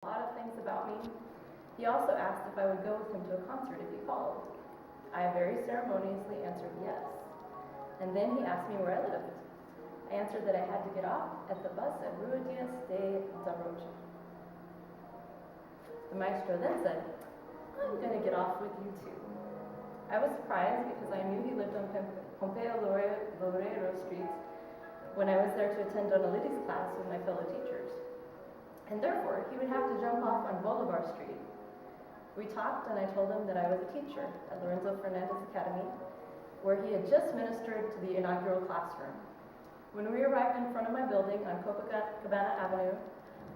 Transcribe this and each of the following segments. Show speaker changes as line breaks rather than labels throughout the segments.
a lot of things about me. He also asked if I would go with him to a concert if he called. I very ceremoniously answered yes. And then he asked me where I lived. I answered that I had to get off at the bus at Rua Dias de Rocha. The maestro then said, I'm going to get off with you too. I was surprised because I knew he lived on Pompeo Loureiro Street when I was there to attend Donaliti's class with my fellow teachers. And therefore, he would have to jump off on Bolivar Street. We talked and I told him that I was a teacher at Lorenzo Fernandez Academy, where he had just ministered to the inaugural classroom. When we arrived in front of my building on Copacabana Avenue,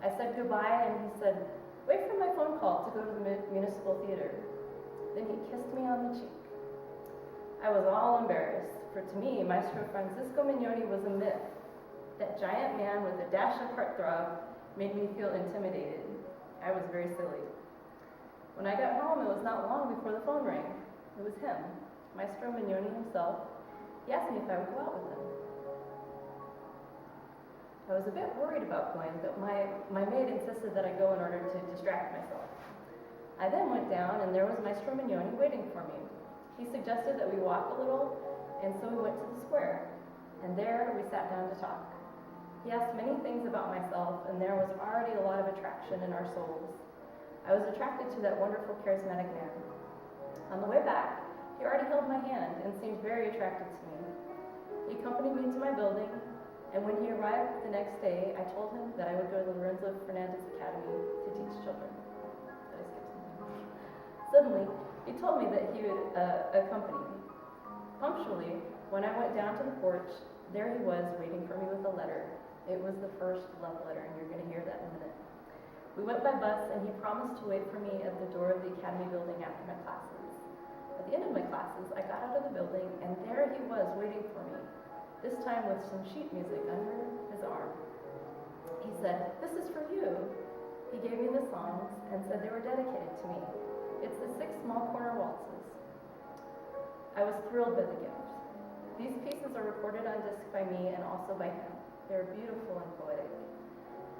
I said goodbye and he said, wait for my phone call to go to the Municipal Theater. Then he kissed me on the cheek. I was all embarrassed, for to me, Maestro Francisco Mignone was a myth. That giant man with a dash of heartthrob made me feel intimidated. I was very silly. When I got home, it was not long before the phone rang. It was him, Maestro Mignone himself. He asked me if I would go out with him. I was a bit worried about going, but my maid insisted that I go in order to distract myself. I then went down, and there was Maestro Mignone waiting for me. He suggested that we walk a little, and so we went to the square, and there we sat down to talk. He asked many things about myself, and there was already a lot of attraction in our souls. I was attracted to that wonderful, charismatic man. On the way back, he already held my hand and seemed very attracted to me. He accompanied me to my building, and when he arrived the next day, I told him that I would go to the Lorenzo Fernandez Academy to teach children. Did I skip something? Suddenly, he told me that he would accompany me. Punctually, when I went down to the porch, there he was waiting for me with a letter. It was the first love letter, and you're going to hear that in a minute. We went by bus, and he promised to wait for me at the door of the academy building after my classes. At the end of my classes, I got out of the building, and there he was waiting for me, this time with some sheet music under his arm. He said, "This is for you." He gave me the songs and said they were dedicated to me. It's the 6 small corner waltzes. I was thrilled by the gift. These pieces are recorded on disc by me and also by him. They're beautiful and poetic.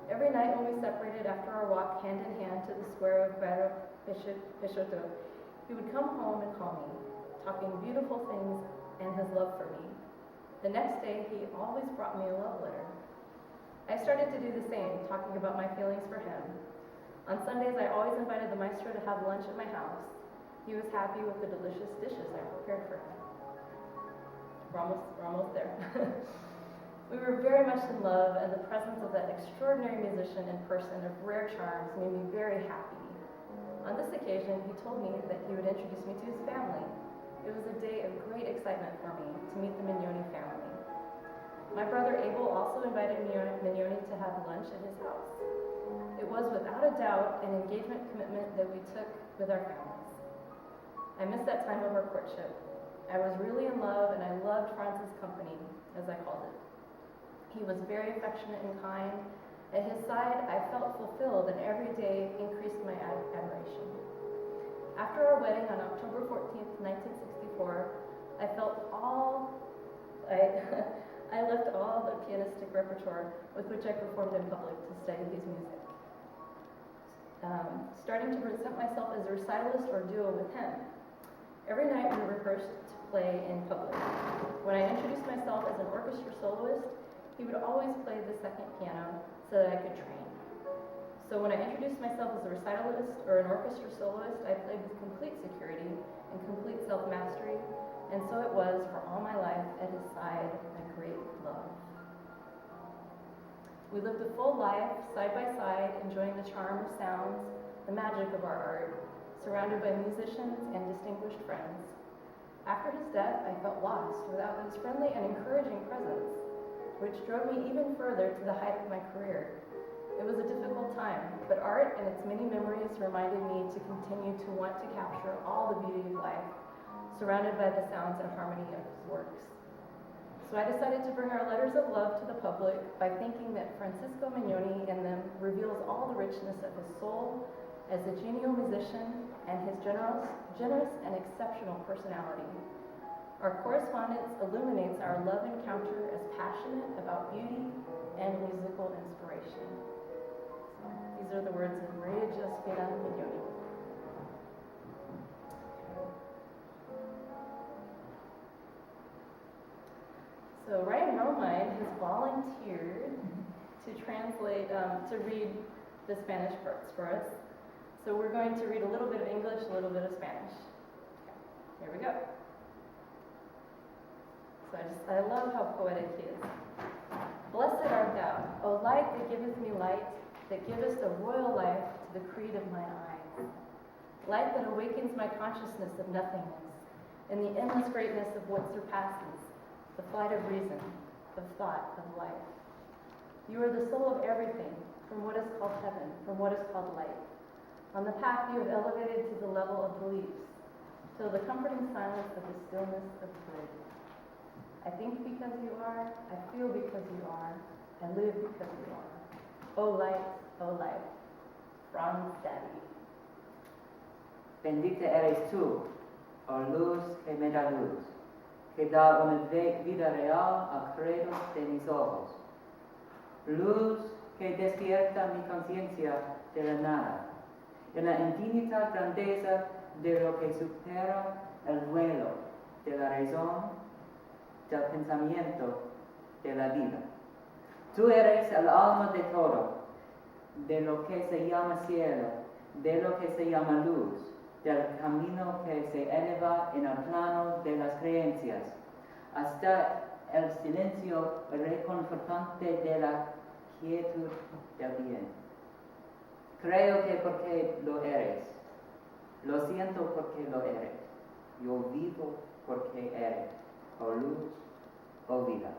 Every night when we separated after our walk hand in hand to the square of Barrio Peixoto, he would come home and call me, talking beautiful things and his love for me. The next day, he always brought me a love letter. I started to do the same, talking about my feelings for him. On Sundays, I always invited the maestro to have lunch at my house. He was happy with the delicious dishes I prepared for him. We're almost there. We were very much in love, and the presence of that extraordinary musician in person of rare charms made me very happy. On this occasion, he told me that he would introduce me to his family. It was a day of great excitement for me to meet the Mignone family. My brother Abel also invited Mignone to have lunch at his house. It was without a doubt an engagement commitment that we took with our families. I missed that time of our courtship. I was really in love, and I loved Franz's company, as I called it. He was very affectionate and kind. At his side, I felt fulfilled, and every day increased my admiration. After our wedding on October 14th, 1964, I left all the pianistic repertoire with which I performed in public to study his music. Starting to present myself as a recitalist or duo with him. Every night we rehearsed to play in public. When I introduced myself as an orchestra soloist, he would always play the second piano so that I could train. So when I introduced myself as a recitalist or an orchestra soloist, I played with complete security and complete self-mastery, and so it was for all my life at his side, my great love. We lived a full life, side by side, enjoying the charm of sounds, the magic of our art, surrounded by musicians and distinguished friends. After his death, I felt lost without his friendly and encouraging presence, which drove me even further to the height of my career. It was a difficult time, but art and its many memories reminded me to continue to want to capture all the beauty of life, surrounded by the sounds and harmony of his works. So I decided to bring our letters of love to the public by thinking that Francisco Mignone in them reveals all the richness of his soul as a genial musician and his generous and exceptional personality. Our correspondence illuminates our love encounter as passionate about beauty and musical inspiration. So, These are the words of Mignone. So Ryan Romine has volunteered to translate, to read the Spanish parts for us. So we're going to read a little bit of English, a little bit of Spanish. Here we go. So I love how poetic he is. Blessed art thou, O light that giveth me light, that givest a royal life to the creed of mine eyes. Light that awakens my consciousness of nothingness, and the endless greatness of what surpasses the flight of reason, of thought, of life. You are the soul of everything, from what is called heaven, from what is called light. On the path you have elevated to the level of beliefs, till the comforting silence of the stillness of good. I think because you are, I feel because you are, I live because you are. O light, Franz Daddy.
Bendita eres tú, o luz que me da luz, que da una vida real al credo de mis ojos. Luz que despierta mi conciencia de la nada, en la infinita grandeza de lo que supera el vuelo de la razón, del pensamiento, de la vida. Tú eres el alma de todo, de lo que se llama cielo, de lo que se llama luz, del camino que se eleva en el plano de las creencias, hasta el silencio reconfortante de la quietud del bien. Creo que porque lo eres, lo siento porque lo eres, yo vivo porque eres, o luz, o vida.